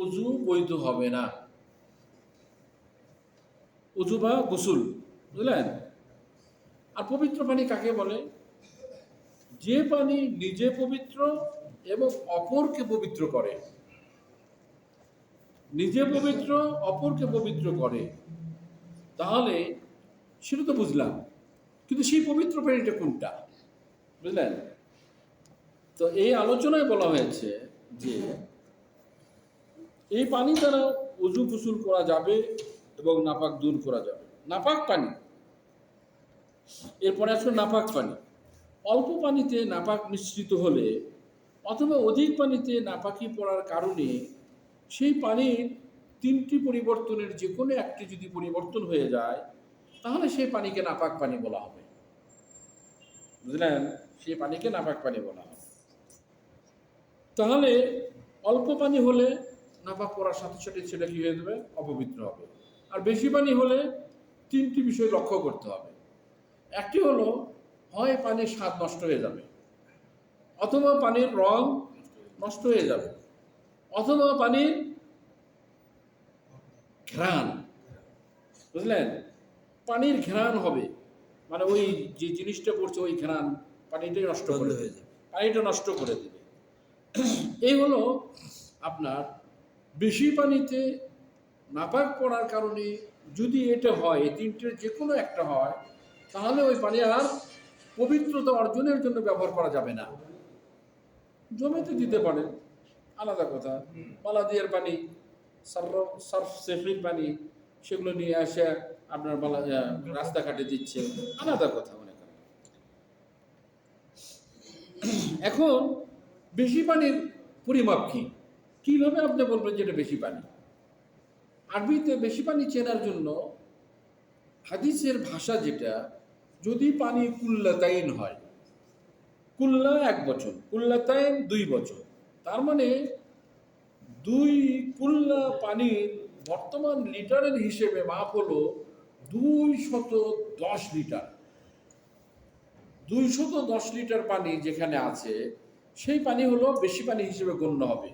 উজু বৈধ হবে না, উজু বা গোসল, বুঝলেন? আর পবিত্র পানি কাকে বলে? যে পানি নিজে পবিত্র এবং অপরকে পবিত্র করে। নিজে পবিত্র, অপরকে পবিত্র করে, তাহলে সেটা তো বুঝলাম, কিন্তু সেই পবিত্র পানিটা কোনটা, বুঝলেন? তো এই আলোচনায় বলা হয়েছে যে এই পানি দ্বারা উজু গোসল করা যাবে এবং নাপাক দূর করা যাবে। নাপাক পানি, এরপরে আসলে নাপাক পানি। অল্প পানিতে নাপাক মিশ্রিত হলে অথবা অধিক পানিতে নাপাকি পড়ার কারণে সেই পানির তিনটি পরিবর্তনের যে কোনো একটি যদি পরিবর্তন হয়ে যায়, তাহলে সেই পানিকে নাপাক পানি বলা হবে, বুঝলেন? সেই পানিকে নাপাক পানি বলা হবে। তাহলে অল্প পানি হলে নাপাক পড়ার সাথে সাথে সেটা কি হয়ে যাবে? অপবিত্র হবে। আর বেশি পানি হলে তিনটি বিষয় লক্ষ্য করতে হবে। একটি হলো, হয় পানির স্বাদ নষ্ট হয়ে যাবে, অথবা পানির রং নষ্ট হয়ে যাবে, অথবা পানির ঘ্রাণ, বুঝলেন? পানির ঘ্রাণ হবে, মানে ওই যে জিনিসটা পড়ছে ওই ঘ্রাণ পানিটাই নষ্ট করে দেবে, পানিটা নষ্ট করে দেবে। এই হলো আপনার বেশি পানিতে নাপাক পড়ার কারণে যদি এটা হয়, এই তিনটের যে কোনো একটা হয়, তাহলে ওই পানি আর পবিত্রতা অর্জনের জন্য ব্যবহার করা যাবে না। জমিতে দিতে পারেন, আলাদা কথা। বালাদিয়ার পানি, সার্ফ সেফির পানি, সেগুলো নিয়ে আসে আপনার রাস্তাঘাটে দিচ্ছে, আলাদা কথা মনে করেন। এখন বেশি পানির পরিমাপ কি, কিভাবে আপনি বলবেন যেটা বেশি পানি? আরবিতে বেশি পানি চেনার জন্য হাদিসের ভাষা যেটা, যদি পানি কুল্লাতাইন হয়, কুল্লা এক বচন, কুল্লাতাইন দুই বচন, তার মানে 2 কুল্লা পানির বর্তমান লিটারের হিসেবে মাপ হলো 210 লিটার। 210 লিটার পানি যেখানে আছে, সেই পানি হলো বেশি পানি হিসেবে গণ্য হবে।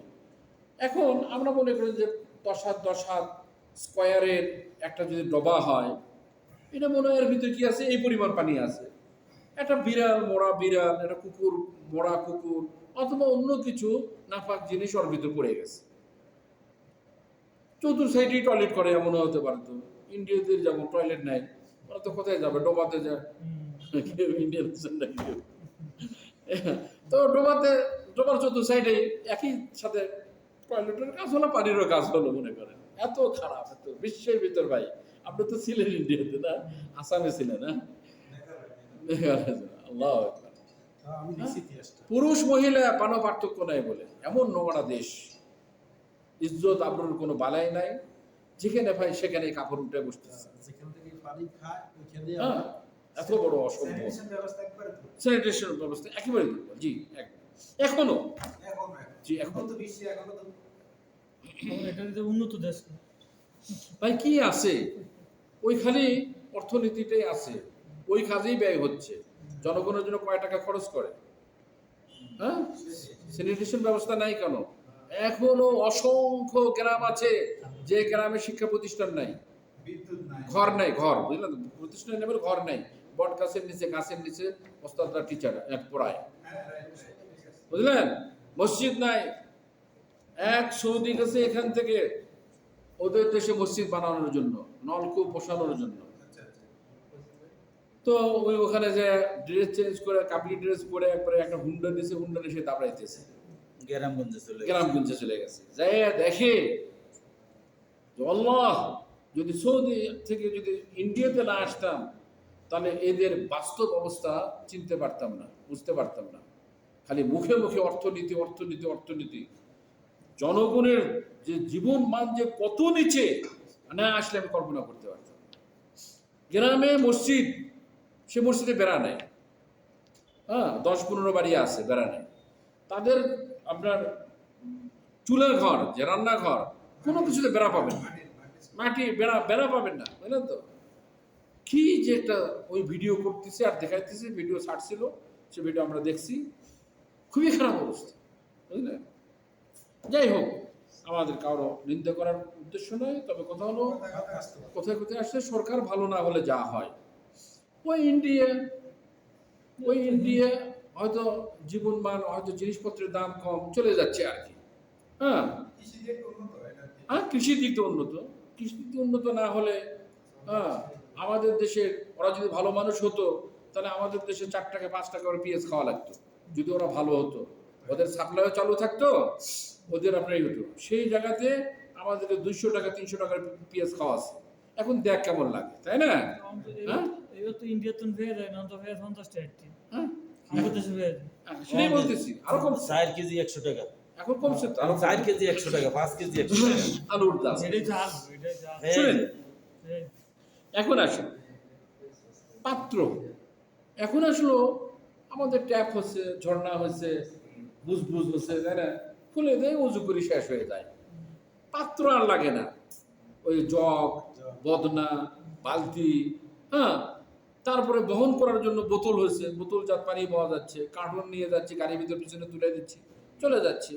এখন আমরা মনে করি যে 10 হাত 10 হাত স্কোয়ারের একটা যদি ডবা হয়, এটা মনে হয় এর ভিতরে কি আছে? এই পরিমাণ পানি আছে। একটা বিড়াল, মরা বিড়াল, একটা কুকুর, মরা কুকুর, অথবা অন্য কিছু নাপাক জিনিস ওর ভিতরে পড়ে গেছে। চতুর সাইডেই টয়লেট করে, এমন হতে পারে। তো ইন্ডিয়াতে যেমন টয়লেট নাই, ওরা তো কোথায় যাবে? ডোবাতে যায়। কেউ ইন্ডিয়ান নাকি কেউ, তো ডোবার চতুর সাইডে একই সাথে টয়লেটের কাজ হলো, পানিরও কাজ হলো, মনে করেন। এত খারাপ, এত বিশ্বের ভিতর। ভাই, আপনি তো ছিলেন ইন্ডিয়াতে না? আসামে ছিলেন না? আল্লাহ আকবার। পুরুষ মহিলা কোনো পার্থক্য নাই বলে এমন নোংরা দেশ, ইজ্জত আবরুর কোনো বালাই নাই, যেখানে ভাই সেখানে কাপড় উঠে বসতেছে। হ্যাঁ, এত বড় অসম্ভব। স্যানিটেশন ব্যবস্থা একেবারে দুর্বল। জি, এখনো, জি এখন উন্নত দেশ ভাই কি আছে? ওইখানে অর্থনীতিটাই আছে, ওই কাজেই ব্যয় হচ্ছে। জনগণের জন্য কয় টাকা খরচ করে? হ্যাঁ, স্যানিটেশন ব্যবস্থা নাই কেন? এখনো অসংখ্য গ্রাম আছে যে গ্রামে শিক্ষা প্রতিষ্ঠান নাই, ঘর নাই, ঘর, বুঝলেন? প্রতিষ্ঠান নেই, ঘর নাই। বট গাছের নিচে, গাছের নিচে ওস্তাদরা টিচার পড়ায়, বুঝলেন? মসজিদ নাই। এক সৌদি গেছে এখান থেকে ওদের দেশে মসজিদ বানানোর জন্য, নলকূপ বসানোর জন্য। তো ওই ওখানে যে ড্রেস চেঞ্জ করে, কাপড়ি ড্রেস পরে একবারে একটা হুন্ডা নিচে, হুন্ডা নিচে দাঁড়াইতেছে, গ্রামগঞ্জে চলে গেছে। যাই দেখে আল্লাহ, যদি সৌদি থেকে যদি ইন্ডিয়াতে না আসতাম, তাহলে এদের বাস্তব অবস্থা চিনতে পারতাম না, বুঝতে পারতাম না। খালি মুখে মুখে অর্থনীতি, অর্থনীতি, অর্থনীতি। জনগণের যে জীবন মান যে কত নিচে, না আসলে আমি কল্পনা করতে পারতাম। গ্রামে মসজিদ, সে মসজিদে বেড়া নেয়। হ্যাঁ, 10-15 বাড়ি আছে, বেড়া নেয়। তাদের আপনার চুলের ঘর, যে রান্নাঘর, কোনো কিছুতে বেড়া পাবেন না, মাটি বেড়া পাবেন না, বুঝলেন তো? কি যে একটা ওই ভিডিও করতেছে আর দেখাইতেছে, ভিডিও ছাড়ছিল, সে ভিডিও আমরা দেখছি, খুবই খারাপ অবস্থা, বুঝলেন? যাই হোক, আমাদের কারো নিন্দা করার উদ্দেশ্য নয়, তবে কথা হলো কোথায় কোথায় আসছে সরকার ভালো না হলে যা হয়। ওই ইন্ডিয়া ওই ইন্ডিয়া হয়তো জীবনমান, হয়তো জিনিসপত্রের দাম কম, চলে যাচ্ছে আর কি। হ্যাঁ, কৃষির দিক দিয়ে উন্নত। কৃষির দিক দিয়ে উন্নত না হলে, হ্যাঁ, আমাদের দেশের ওরা যদি ভালো মানুষ হতো, তাহলে আমাদের দেশে 4 টাকা 5 টাকা করে পেঁয়াজ খাওয়া লাগতো, যদি ওরা ভালো হতো। ওদের সাপ্লাইও চালু থাকতো, ওদের আপনারই হতো। সেই জায়গাতে আমাদের 200 টাকা 300 টাকার পেঁয়াজ খাওয়া আছে। এখন দেখ কেমন লাগে, তাই না? হ্যাঁ, Indiaton వేరే నంత వేరే సంతోషం হ্যাঁ, আমাদের వేరే সেটাই বলতেছি, আরো কমছে। 4 কেজি 100 টাকা, এখন কমছে তো, আরো 4 কেজি 100 টাকা, 5 কেজি 100 টাকা। আলুর দাম। এটাই চাল এটাই চাল হ্যাঁ, শুনেন, এখন আসেন পাত্র। এখন আসলো আমাদের ট্যাপ হচ্ছে, ঝর্ণা হচ্ছে, বুজবুজ হচ্ছে, তাই না? খুলে দেয়, উজু করে শেষ হয়ে যায়। পাত্র আর লাগে না, ওই জগ, বদনা, বালতি, হ্যাঁ, তারপরে বহন করার জন্য বোতল হয়েছে, বোতলজাত পানি পাওয়া যাচ্ছে, কার্টন নিয়ে যাচ্ছে, গাড়ির ভিতর পিছনে তুলে দিচ্ছি, চলে যাচ্ছে।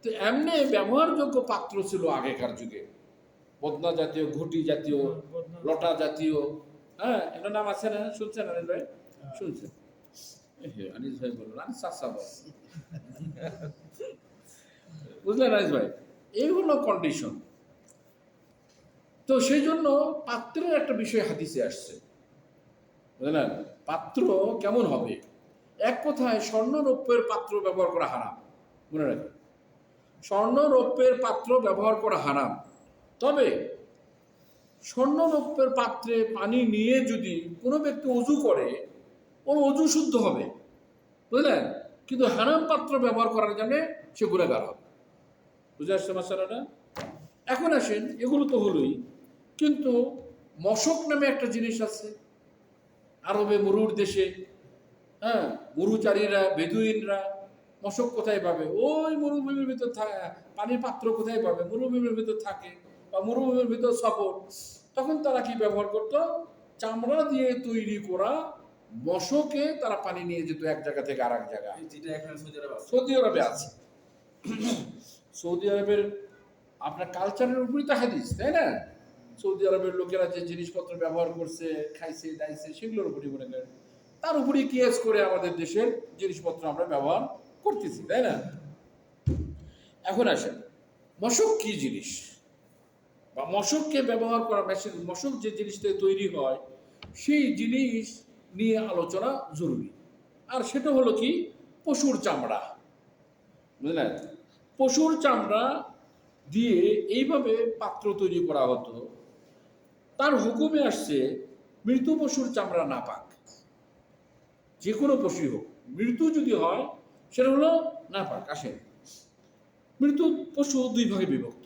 তো এমনি ব্যবহারযোগ্য পাত্র ছিল আগেকার যুগে, বদনা জাতীয়, ঘুটি জাতীয়, লটা জাতীয়। হ্যাঁ, এটা নাম আছে না? শুনছেন আনিস ভাই? শুনছেন? আনিস ভাই বলুন, আনিস চাচা বল। বুঝলেন আনিস ভাই? এই হলো কন্ডিশন। তো সেই জন্য পাত্রের একটা বিষয় হাদিসে আসছে, বুঝলেন? পাত্র কেমন হবে? এক কথায় স্বর্ণ রৌপ্যের পাত্র ব্যবহার করা হারাম। মনে রাখবেন, স্বর্ণ রৌপ্যের পাত্র ব্যবহার করা হারাম। তবে স্বর্ণ রৌপ্যের পাত্রে পানি নিয়ে যদি কোনো ব্যক্তি অজু করে, ওর অজু শুদ্ধ হবে, বুঝলেন? কিন্তু হারাম পাত্র ব্যবহার করার জন্য সে গুণাগার হবে। বুঝে আসছে মশালাটা? এখন আসেন, এগুলো তো হলোই, কিন্তু মশক নামে একটা জিনিস আছে আরবে, মরুর দেশে। হ্যাঁ, মরুচারীরা, বেদুইনরা মশক কোথায় পাবে? ওই মরুভূমির ভিতর পানির পাত্র কোথায় পাবে? মরুভূমির ভিতর থাকে বা মরুভূমির ভিতর সফর। তখন তারা কি ব্যবহার করত? চামড়া দিয়ে তৈরি করা মশকে তারা পানি নিয়ে যেত এক জায়গা থেকে আর এক জায়গায়। সৌদি আরবে আছে। সৌদি আরবের আপনার কালচারের উপরই তো হাদিস, তাই না? সৌদি আরবের লোকেরা যে জিনিসপত্র ব্যবহার করছে, খাইছে দাইছে, সেগুলোর উপরই মনে করেন, তার উপরই কেস করে আমাদের দেশের জিনিসপত্র আমরা ব্যবহার করতেছি, তাই না? এখন আসেন, মশক কি জিনিস, বা মশককে ব্যবহার করা, মেশিন মশক যে জিনিস থেকে তৈরি হয় সেই জিনিস নিয়ে আলোচনা জরুরি। আর সেটা হলো কি? পশুর চামড়া, বুঝলেন? পশুর চামড়া দিয়ে এইভাবে পাত্র তৈরি করা হতো। তার হুকুমে আসছে মৃত পশুর চামড়া নাপাক। যে কোনো পশুই হোক, মৃত্যু যদি হয় সেটা হলো নাপাক। আসেন, মৃত্যু পশু 2 ভাগে বিভক্ত।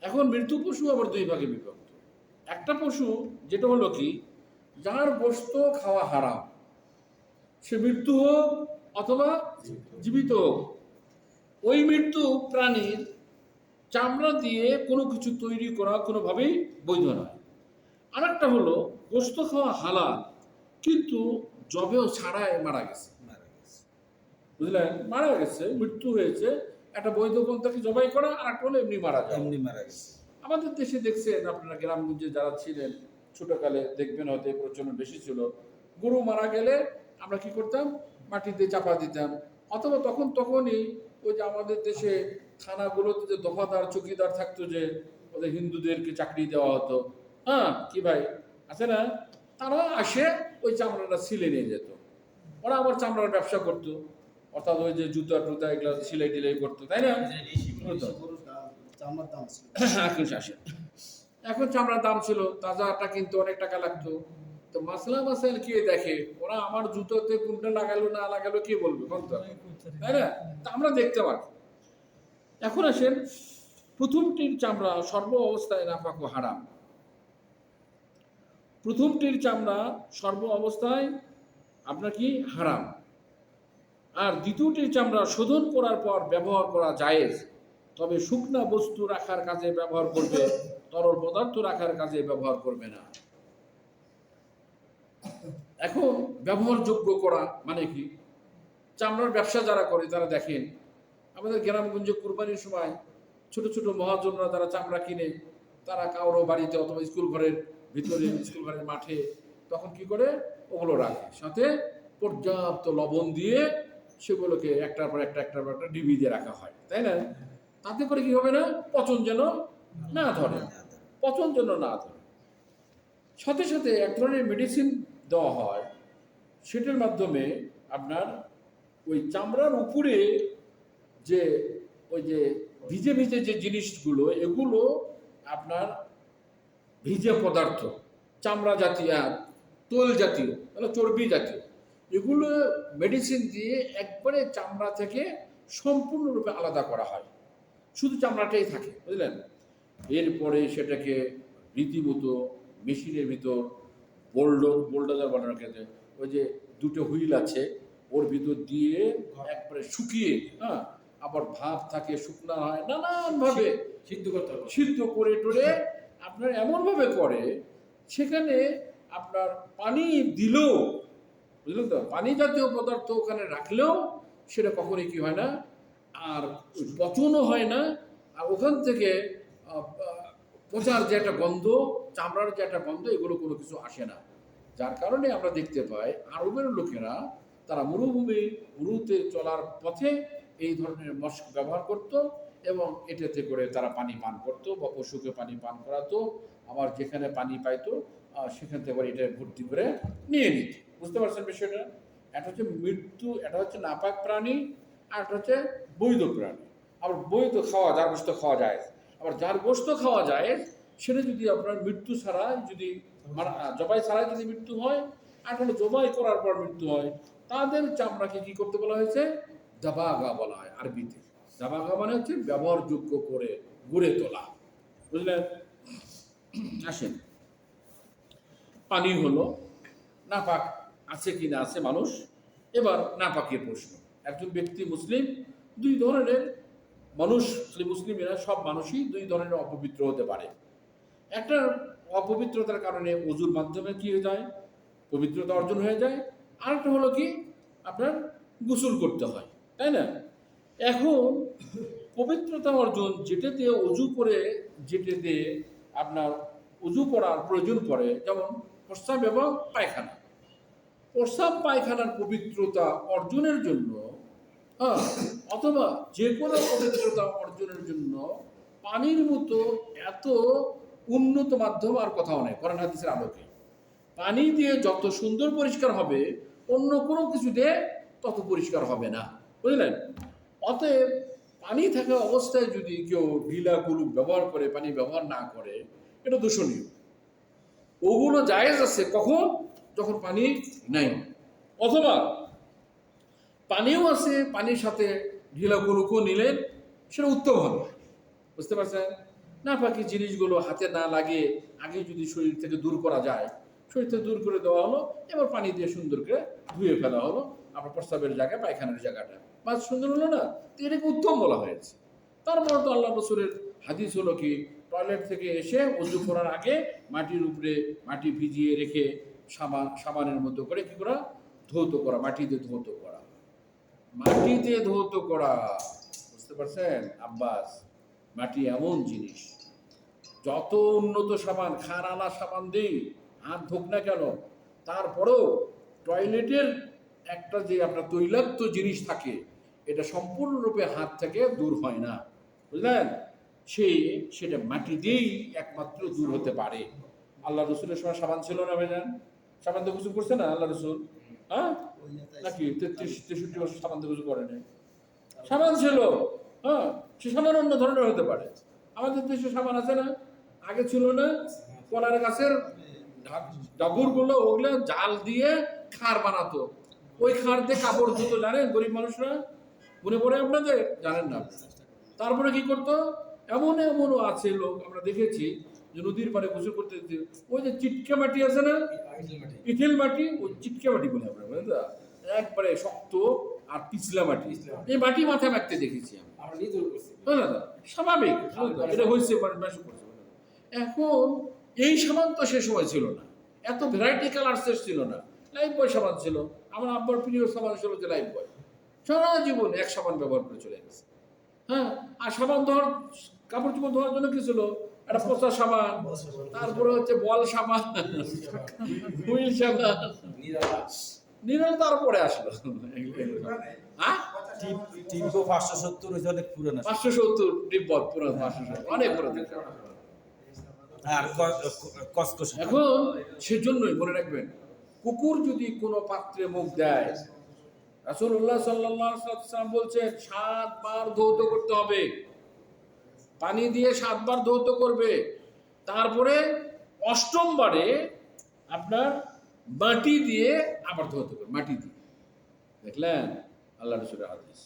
এখন মৃত্যু পশু আবার 2 ভাগে বিভক্ত। একটা পশু যেটা হলো কি, যার গোশত খাওয়া হারাম, সে মৃত্যু হোক অথবা জীবিত হোক, ওই মৃত্যু প্রাণীর চামড়া দিয়ে কোনো কিছু তৈরি করা কোনোভাবেই বৈধ নয়। আর একটা হলো গোশত খাওয়া হালাল, কিন্তু জবেও ছাড়াই মারা গেছে, বুঝলেন? মারা গেছে, মৃত্যু হয়েছে, একটা বৈধ পন্থাকে জবাই করা, আর একটা হলো এমনি মারা যায়। এমনি মারা গেছে। আমাদের দেশে দেখছেন আপনারা, গ্রামগঞ্জে যারা ছিলেন ছোটকালে দেখবেন, হয়তো এই প্রচলন বেশি ছিল। গরু মারা গেলে আমরা কি করতাম? মাটিতে চাপা দিতাম, অথবা তখনই ওই যে আমাদের দেশে থানাগুলোতে যে দফাদার চৌকিদার থাকতো, যে ওদের হিন্দুদেরকে চাকরি দেওয়া হতো, হ্যাঁ, কি ভাই আছে না? তারা আসে ওই চামড়াটা ছিলে নিয়ে যেত। ওরা আবার চামড়ার ব্যবসা করতো, অর্থাৎ ওই যে জুতা টুতা এগুলো সিলাই টিলাই করতো, তাই না? এখন চামড়ার দাম ছিল, তাজাটা কিন্তু অনেক টাকা লাগতো। তো মাসাইল কে দেখে? ওরা আমার জুতোতে কোনটা লাগালো না লাগালো কে বলবে, তাই না? তা আমরা দেখতে পারি। এখন আসেন, প্রথমটির চামড়া সর্ব অবস্থায় নাপাক ও হারাম। প্রথমটির চামড়া সর্ব অবস্থায় আপনার কি হারাম। আর দ্বিতীয়টির চামড়া শোধন করার পর ব্যবহার করা জায়েজ, তবে শুকনা বস্তু রাখার কাজে ব্যবহার করবে, তরল পদার্থ রাখার কাজে ব্যবহার করবে না। এখন ব্যবহারযোগ্য করা মানে কি? চামড়ার ব্যবসা যারা করে তারা দেখেন আমাদের গ্রামগঞ্জে কুরবানির সময় ছোট ছোট মহাজনরা যারা চামড়া কিনে, তারা কারো বাড়িতে অথবা স্কুল ঘরের ভিতরে, স্কুল ঘরের মাঠে তখন কি করে ওগুলো রাখে, সাথে পর্যাপ্ত লবণ দিয়ে সেগুলোকে একটার পর একটা ডিবি দিয়ে রাখা হয়, তাই না? তাতে করে কি হবে না, পচন যেন না ধরে, পচন যেন না ধরে। সাথে সাথে এক ধরনের মেডিসিন দেওয়া হয়, সেটার মাধ্যমে আপনার ওই চামড়ার উপরে যে ওই যে ভিজে ভিজে যে জিনিসগুলো, এগুলো আপনার ভিজে পদার্থ, চামড়া জাতীয়, তোল জাতীয়, মানে চর্বি জাতীয়, এগুলো মেডিসিন দিয়ে একবারে চামড়া থেকে সম্পূর্ণরূপে আলাদা করা হয়, শুধু চামড়াটাই থাকে, বুঝলেন? এরপরে সেটাকে রীতিমতো মেশিনের ভিতর বোল্ডার বানানোর ক্ষেত্রে ওই যে দুটো হুইল আছে, ওর ভিতর দিয়ে একবারে শুকিয়ে, হ্যাঁ, আবার ভাব থাকে, শুকনা হয়, নানানভাবে সিদ্ধ করে টোরে আপনার এমনভাবে করে, সেখানে আপনার পানি দিলেও, বুঝলেন তো, পানি জাতীয় পদার্থ ওখানে রাখলেও সেটা কখনোই কি হয় না, আর পচনও হয় না, আর ওখান থেকে পচার যে একটা গন্ধ, চামড়ার যে একটা গন্ধ, এগুলো কোনো কিছু আসে না। যার কারণে আমরা দেখতে পাই আরবের লোকেরা তারা মরুতে চলার পথে এই ধরনের মশক ব্যবহার করত, এবং এটাতে করে তারা পানি পান করতো বা পশুকে পানি পান করাতো, আবার যেখানে পানি পাইতো সেখান থেকে আবার এটা ভর্তি করে নিয়ে নিত। বুঝতে পারছেন বিষয়টা? এটা হচ্ছে মৃত্যু, এটা হচ্ছে নাপাক প্রাণী, আর এটা হচ্ছে বৈধ প্রাণী। আবার বৈধ খাওয়া, যার গোস্ত খাওয়া যায়, আবার যার গোস্ত খাওয়া যায় সেটা যদি আপনার মৃত্যু ছাড়া, যদি জবাই ছাড়াই যদি মৃত্যু হয়, আর হলো জবাই করার পর মৃত্যু হয়, তাদের চামড়াকে কি করতে বলা হয়েছে, দাবাগা বলা হয় আরবিতে। দাবাগা মানে হচ্ছে ব্যবহারযোগ্য করে গড়ে তোলা, বুঝলেন? আসেন, পানি হলো নাপাক আছে কি না আছে মানুষ। এবার নাপাকের প্রশ্ন। একজন ব্যক্তি মুসলিম, দুই ধরনের মানুষ, খালি মুসলিমেরা, সব মানুষই দুই ধরনের অপবিত্র হতে পারে। একটা অপবিত্রতার কারণে ওযুর মাধ্যমে কি হয়ে যায়, পবিত্রতা অর্জন হয়ে যায়। আরেকটা হলো কি, আপনার গোসল করতে হয়, তাই না? এখন পবিত্রতা অর্জন যেটাতে অজু করে, যেটাতে আপনার অজু করার প্রয়োজন পড়ে, যেমন প্রস্রাব এবং পায়খানা। প্রস্রাব পায়খানার পবিত্রতা অর্জনের জন্য, হ্যাঁ, অথবা যে কোনো পবিত্রতা অর্জনের জন্য পানির মতো এত উন্নত মাধ্যম আর কোথাও নেই কোরআন হাদিসের আলোকে। পানি দিয়ে যত সুন্দর পরিষ্কার হবে, অন্য কোনো কিছু দিয়ে তত পরিষ্কার হবে না, বুঝলেন? অতএব পানি থাকা অবস্থায় যদি কেউ ঢিলা কুলুপ ব্যবহার করে, পানি ব্যবহার না করে, এটা দূষণীয়। ওগুলো জায়েজ আছে কখন, যখন পানি নাই, অথবা পানিও আছে, পানির সাথে ঢিলা কুলুপও নিলেন, সেটা উত্তম হবে। বুঝতে পারছেন? না পাকি জিনিসগুলো হাতে না লাগে আগে যদি শরীর থেকে দূর করা যায়, শরীর থেকে দূর করে দেওয়া হলো, এবার পানি দিয়ে সুন্দর করে ধুয়ে ফেলা হলো আপনার প্রস্রাবের জায়গায়, পায়খানার জায়গাটা, বাস সুন্দর হলো না? তো এটাকে উত্তম বলা হয়েছে। তারপরে তো আল্লাহ রসুলের হাদিস হলো কি, টয়লেট থেকে এসে ওযু করার আগে মাটির উপরে মাটি ভিজিয়ে রেখে সাবানের মতো করে কি করা, ধৌত করা, মাটিতে ধৌত করা, মাটিতে ধৌত করা। বুঝতে পারছেন আব্বাস? মাটি এমন জিনিস, যত উন্নত সাবান, খারানা সাবান দিই হাত ধোক না কেন, তারপরেও টয়লেটের একটা যে আপনার তৈলাক্ত জিনিস থাকে, এটা সম্পূর্ণরূপে হাত থেকে দূর হয় না, বুঝলেন? সেটা মাটি দিয়েই একমাত্র দূর হতে পারে। আল্লাহ রসুলের সময় সাবান ছিল না ভাইজান? সাবান দিয়ে গোসল করছে না আল্লাহ রসুল? হ্যাঁ, নাকি 33-63 বছর সাবান দিয়ে গোসল করেনি? সাবান ছিল, হ্যাঁ, সে সাবান অন্য ধরনের হতে পারে। আমাদের দেশে সাবান আছে না, আগে ছিল না, কলার গাছের ডাবুরগুলো, ওগুলো জাল দিয়ে খার বানাতো, ওই খার দিয়ে কাপড় ধুতো, জানেন গরিব মানুষরা? মনে পড়ে আপনাদের? জানেন না? তারপরে কি করতো, এমনও আছে লোক আমরা দেখেছি যে নদীর পাড়ে গোসল করতে, ওই যে চিটকে মাটি আছে না, ইটেল মাটি, ওই চিটকে মাটি বলে আমরা, বুঝলেন তো? একবারে শক্ত আর পিছলা মাটি, এই মাটি মাথায় রাখতে দেখেছি আমরা, স্বাভাবিক, এটা হয়েছে। এখন এই সাবান তো সে সময় ছিল না, এত ভ্যারাইটি কালার শেষ ছিল না, লাইফ বয় সাবান ছিল। আমার আব্বার প্রিয় সাবান ছিল যে লাইফ বয়, সারা জীবন এক সাবান ব্যবহার করে চলে গেছে। হ্যাঁ, আর সাবান ধোয়ার, কাপড় চোপড় ধোয়ার জন্য কি ছিল? একটা পচা সাবান, তারপরে হচ্ছে বল সাবান, হুইল সাবান, নিরাল তারপরে আসলো। হ্যাঁ, টিপো 570 হইছে অনেক পুরানো। 570 ডিব্বত পুরো 570 অনেক পুরাতন। আর কসকস। এখন সেজন্যই মনে রাখবেন, কুকুর যদি কোনো পাত্রে মুখ দেয়, রাসূলুল্লাহ সাল্লাল্লাহু আলাইহি ওয়াসাল্লাম বলছেন 7 বার ধৌত করতে হবে, পানি দিয়ে 7 বার ধৌত করবে, তারপরে 8ম বারে আপনার মাটি দিয়ে আবার ধৌত করবে, মাটি দিয়ে। দেখলেন আল্লাহ রাসূলের হাদিস,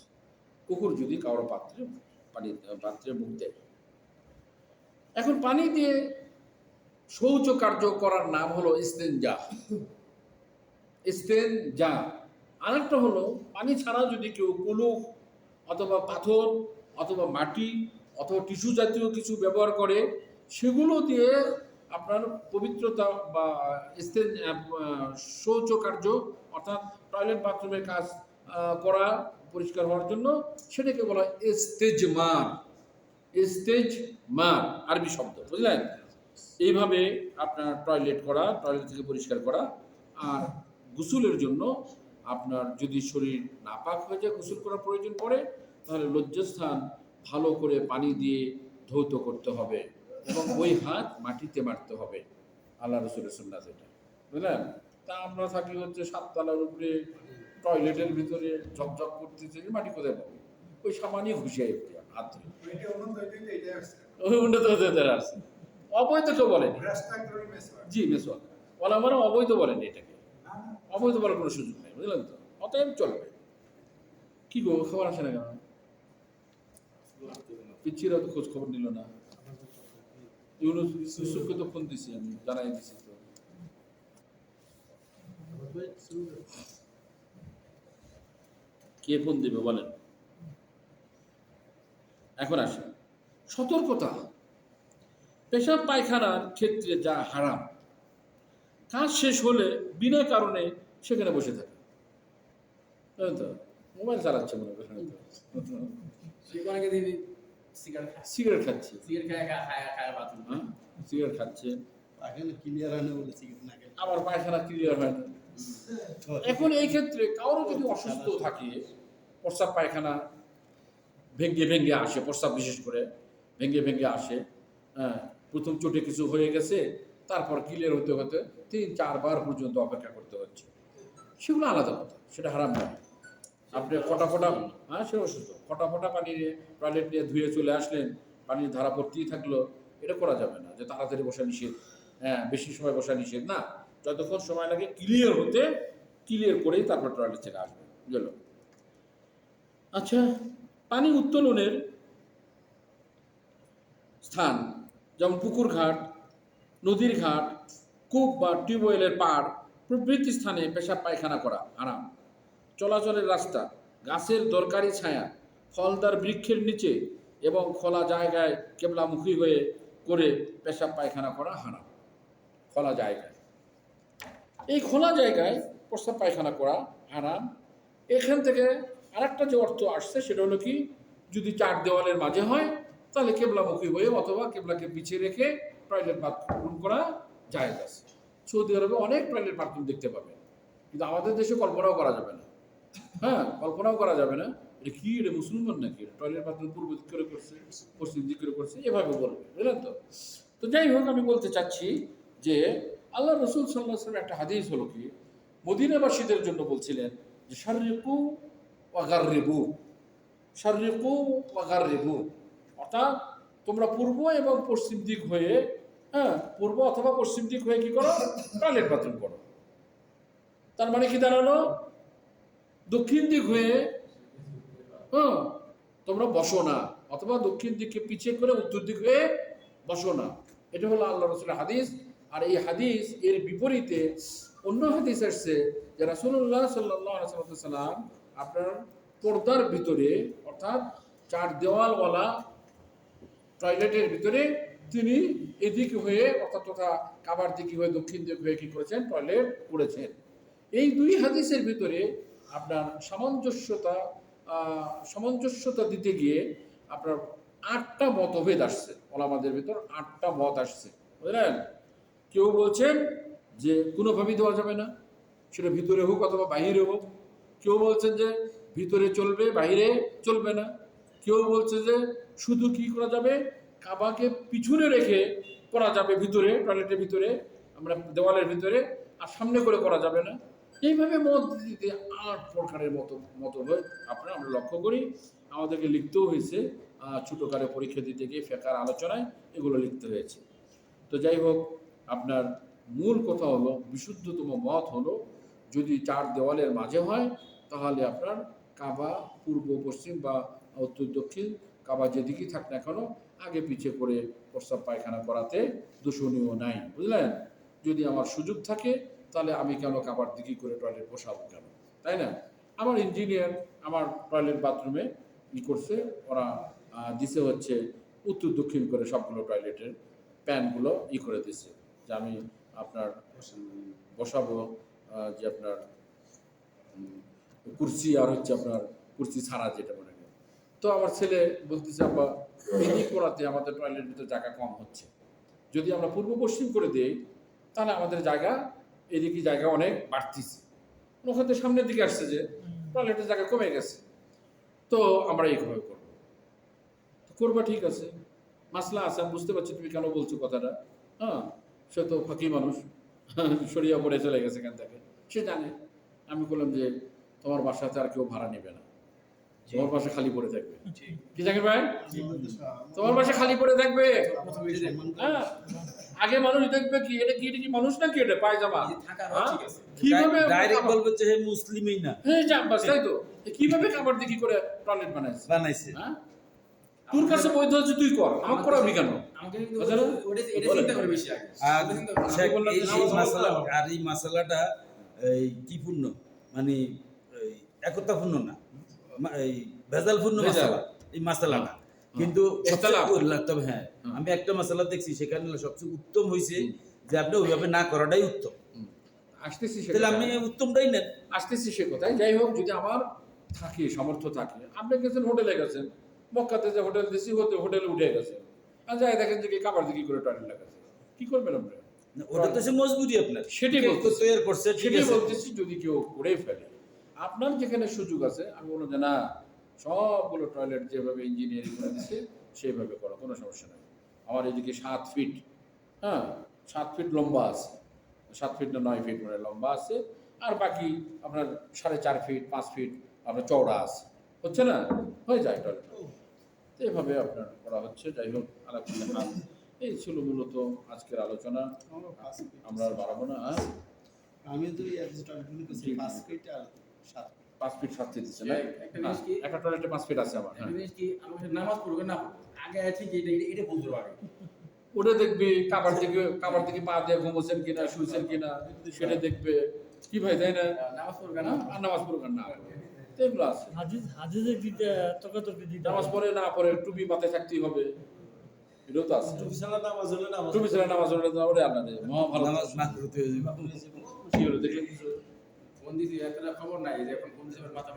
কুকুর যদি কারো পাত্রে মুখ দেয়। এখন পানি দিয়ে শৌচ কার্য করার নাম হলো ইস্তেনজা। ইস্তেনজা। আরেকটা হলো পানি ছাড়া যদি কেউ কুলুক অথবা পাথর অথবা মাটি অথবা টিস্যু জাতীয় কিছু ব্যবহার করে, সেগুলো দিয়ে আপনার পবিত্রতা বা শৌচ কার্য অর্থাৎ টয়লেট বাথরুমের কাজ করা, পরিষ্কার হওয়ার জন্য, সেটাকে বলা হয় ইস্তেজমার। ইস্তেজমার আরবি শব্দ, বুঝলেন? এইভাবে আপনার টয়লেট করা, টয়লেট থেকে পরিষ্কার করা। আর গোসলের জন্য আপনার যদি শরীর নাপাক হয়ে যায়, গোসল করার প্রয়োজন পড়ে, তাহলে লজ্জাস্থান ভালো করে পানি দিয়ে ধৌত করতে হবে এবং ওই হাত মাটিতে মারতে হবে। আল্লাহ রাসূলের সুন্নাত এটা, বুঝলেন? তা আমরা থাকি হচ্ছে 7 তলার উপরে, টয়লেটের ভিতরে ঝকঝক করতেছে, মাটি কোথায় পাবো? ওই সামান্য ঘুষিয়ে হাত ধরে ওই উন্নত হতে আসছে। অবৈধ কেউ বলেনি। জি, মেসওয়াক ওলামারা অবৈধ বলেনি এটাকে, অবৈধ বলার কোনো সুযোগ নেই, বুঝলেন তো? অতএব চলবে। কি গো, খবর আসে না কেন? পিচ্ছিরা তো খোঁজ খবর নিল না। ইউসুফকে তো ফোন দিছি, আমি জানাই দিছি তো। কে ফোন দিবে বলেন? এখন আসে সতর্কতা। পেশাব পায়খানার ক্ষেত্রে যা হারাম, কাজ শেষ হলে বিনা কারণে সেখানে বসে থাকে, তো মোবাইল চালাচ্ছে মনে করেন, সিগারেট খাচ্ছে, সিগারেট খাচ্ছে, আবার পায়খানা ক্লিয়ার হয় না। এখন এই ক্ষেত্রে কারো যদি অসুস্থ থাকে, প্রস্রাব পায়খানা ভেঙে ভেঙে আসে, প্রস্রাব বিশেষ করে ভেঙে ভেঙে আসে, হ্যাঁ, প্রথম চোটে কিছু হয়ে গেছে, তারপর ক্লিয়ার হতে হতে 3-4 বার পর্যন্ত অপেক্ষা করতে হচ্ছে, সেগুলো আলাদা কথা, সেটা হারাম নয়। আপনি ফটা ফটা, হ্যাঁ, সে অসুস্থ, ফটা ফটা পানি নিয়ে টয়লেট নিয়ে ধুয়ে চলে আসলেন, পানির ধারা পড়তেই থাকলো, এটা করা যাবে না। যে তাড়াতাড়ি বসা নিষেধ, হ্যাঁ, বেশি সময় বসা নিষেধ না, যতক্ষণ সময় লাগে ক্লিয়ার হতে, ক্লিয়ার করেই তারপর টয়লেট থেকে আসবে, গেল। আচ্ছা, পানি উত্তোলনের স্থান যেমন পুকুর ঘাট, নদীর ঘাট, কূপ বা টিউবওয়েলের পাড় প্রভৃতি স্থানে পেশাব পায়খানা করা হারাম। চলাচলের রাস্তা, গাছের দরকারি ছায়া, ফলদার বৃক্ষের নিচে এবং খোলা জায়গায় কেবলামুখী হয়ে করে পেশাব পায়খানা করা হারাম। খোলা জায়গায়, এই খোলা জায়গায় প্রস্রাব পায়খানা করা হারাম। এখান থেকে আরেকটা যে অর্থ আসছে সেটা হলো কি, যদি 4 দেওয়ালের মাঝে হয় তাহলে কেবলামুখী হয়ে অথবা কেবলাকে পিছিয়ে রেখে টয়লেট বাথরুম করা জায়েজ আছে। সৌদি আরবে অনেক টয়লেট বাথরুম দেখতে পাবেন, কিন্তু আমাদের দেশে কল্পনাও করা যাবে না। হ্যাঁ, কল্পনাও করা যাবে না, এটা কি, এটা মুসলমান নাকি? টয়লেট বাথরুম পূর্ব দিক করে করছে, পশ্চিম দিক করে করছে, এভাবে বলবে, বুঝলেন তো? তো যাই হোক, আমি বলতে চাচ্ছি যে আল্লাহ রসুল সাল্লাল্লাহু আলাইহি ওয়াসাল্লাম একটা হাদিস হলো কি, মদিনাবাসীদের জন্য বলছিলেন যে শাররিকু ওয়া গাররিবু, শাররিকু ওয়া গাররিবু, অর্থাৎ তোমরা পূর্ব এবং পশ্চিম দিক হয়ে, হ্যাঁ, পূর্ব অথবা পশ্চিম দিক হয়ে কি করো? টয়লেট বাথরুম করো। তার মানে কি দাঁড়ালো? দক্ষিণ দিক হয়ে, হ্যাঁ, তোমরা বসো না, অথবা দক্ষিণ দিককে পিছিয়ে করে উত্তর দিক হয়ে বসো না। এটা হলো আল্লাহ রাসূলের হাদিস। আর এই হাদিস এর বিপরীতে অন্য হাদিস আসছে যে রাসূলুল্লাহ সাল্লাল্লাহু আলাইহি ওয়াসাল্লাম আপনার পর্দার ভিতরে, অর্থাৎ 4 দেওয়ালওয়ালা টয়লেটের ভিতরে তিনি এদিক হয়ে, অর্থাৎ তথা কাবার দিকে হয়ে, দক্ষিণ দিক হয়ে কি করেছেন? টয়লেট করেছেন। এই 2 হাদিসের ভিতরে আপনার সামঞ্জস্যতা দিতে গিয়ে আপনার 8টা মতভেদ আসছে ওলামাদের ভিতর, 8টা মত আসছে, বুঝলেন? কেউ বলছেন যে কোনোভাবেই দেওয়া যাবে না, সেটা ভিতরে হোক অথবা বাহিরে হোক। কেউ বলছেন যে ভিতরে চলবে, বাহিরে চলবে না। কেউ বলছে যে শুধু কি করা যাবে, কাবাকে পিছনে রেখে করা যাবে ভিতরে, টয়লেটের ভিতরে, আমরা দেওয়ালের ভিতরে, আর সামনে করে করা যাবে না। এইভাবে মত দিতে 8 প্রকারের মতভেদ আমরা লক্ষ্য করি। আমাদেরকে লিখতেও হয়েছে, ছোটোকালে পরীক্ষা দিতে গিয়ে ফেকার আলোচনায় এগুলো লিখতে হয়েছে। তো যাই হোক, আপনার মূল কথা হলো, বিশুদ্ধতম মত হলো, যদি 4 দেওয়ালের মাঝে হয় তাহলে আপনার কাবা পূর্ব পশ্চিম বা উত্তর দক্ষিণ, কাবা যেদিকেই থাক না কেন, আগে পিছিয়ে করে প্রস্রাব পায়খানা করাতে দূষণীয় নাই, বুঝলেন? যদি আমার সুযোগ থাকে তাহলে আমি কেন কাবার দিকে করে টয়লেট বসাবো কেন, তাই না? আমার ইঞ্জিনিয়ার আমার টয়লেট বাথরুমে করছে, ওরা দিছে হচ্ছে উত্তর দক্ষিণ করে সবগুলো টয়লেটের প্যানগুলো করে দিছে, যে আমি আপনার বসাবো যে আপনার কুর্সি, আর হচ্ছে আপনার কুর্সি ছাড়া যেটা মনে করেন। তো আমার ছেলে বলতেছে, আব্বা এদিক করাতে আমাদের টয়লেটের ভিতরে জায়গা কম হচ্ছে, যদি আমরা পূর্ব পশ্চিম করে দিই তাহলে আমাদের জায়গা, এদিকে জায়গা অনেক বাড়তিছে। ওখানে সামনের দিকে আসছে যে টয়লেটের জায়গা কমে গেছে, তো আমরা এইভাবে করবো। করবা, ঠিক আছে, মাসলা আছে, আমি বুঝতে পারছি তুমি কেন বলছো কথাটা। হ্যাঁ, সে তো ফাঁকি মানুষ, সরিয়া পড়ে চলে গেছে এখান থেকে, সে জানে। আমি বললাম যে তোমার বাসাতে আর কেউ ভাড়া নেবে না, তোমার বাসা খালি পড়ে থাকবে। কি জাকির ভাই, তোমার বাসা খালি পড়ে থাকবে। হ্যাঁ, আগে মানুষ দেখবে কি এটা কি মানুষ নাকি, এটা পায়জামা, কিভাবে ডাইরেক্ট বলবে যে হে মুসলিমই না। হ্যাঁ বাস, তাই তো। কিভাবে কাবার দিকে করে টয়লেট বানাইছে। হ্যাঁ, তোর কাছে বৈধ হচ্ছে তুই কর, আমার করাবি কেন? আর এই মাসালাটা কি পূর্ণ, মানে একতাপূর্ণ না, এই ভেজালপূর্ণ মাসালা এই মাসালাটা। কিন্তু তবে হ্যাঁ, আমি একটা মাসালা দেখছি, সেখানে সবচেয়ে উত্তম হয়েছে যে আপনি ওইভাবে না করাটাই উত্তম। আসতেছি, তাহলে আমি উত্তমটাই নেন। আসতেছি সে কথায়। যাই হোক, যদি আমার থাকে, সামর্থ্য থাকে, আপনি গেছেন হোটেলে, গেছেন মক্কাতে যে হোটেল দিছি, হোটেলে উঠে গেছেন, আর যাই দেখেন যে কাবার দিকে করে টয়লেট লাগাচ্ছে, কি করবেন আপনি? ওটা তো সে মজবুরি আপনার, সেটাই বলতেছি, তৈরি করছে, সেটাই বলতেছি। যদি কেউ করে ফেলে, আপনার যেখানে সুযোগ আছে, আমি বলবো যে না, সবগুলো টয়লেট যেভাবে ইঞ্জিনিয়ারিং করে দিচ্ছে সেইভাবে করো, কোনো সমস্যা নেই। আমার এদিকে 7 ফিট, হ্যাঁ 7 ফিট লম্বা আছে, 7 ফিট না 9 ফিট মানে লম্বা আছে, আর বাকি আপনার 4.5 ফিট 5 ফিট আপনার চওড়া আছে, হচ্ছে না, হয়ে যায় টয়লেট। তো এভাবে আপনার করা হচ্ছে। যাই হোক, আলাদা এই ছিল মূলত আজকের আলোচনা, আমরা আর বাড়াবো না। আমি তো এই 5 ফিট আর 7 5 ফিট 7 ফিট দিচ্ছে না, একটা টয়লেটে 5 ফিট আছে আমার। নামাজ পড়বে না আগে ঠিক এটা বলতে পারে, ওটা দেখবে কাবার দিকে পা দিয়ে ঘুমোচ্ছেন কিনা, শুয়েছেন কিনা, সেটা দেখবে কি ভাই, তাই না? নামাজ পড়বে না আর নামাজ পড়বে না, তো এগুলো আছে। হাদিসে দিতে তর্কাতর্কি দিতে নামাজ পড়ে না পড়ে টুপি মাথায় থাকতেই হবে, এটাও তো আছে। টুপি ছাড়া নামাজ হলে ওরে আল্লাহ রে, মহা ভালো নামাজ না করতে কি হলো দেখলেন? কোন দিদি একটা খবর নাই যে এখন কোন মাথা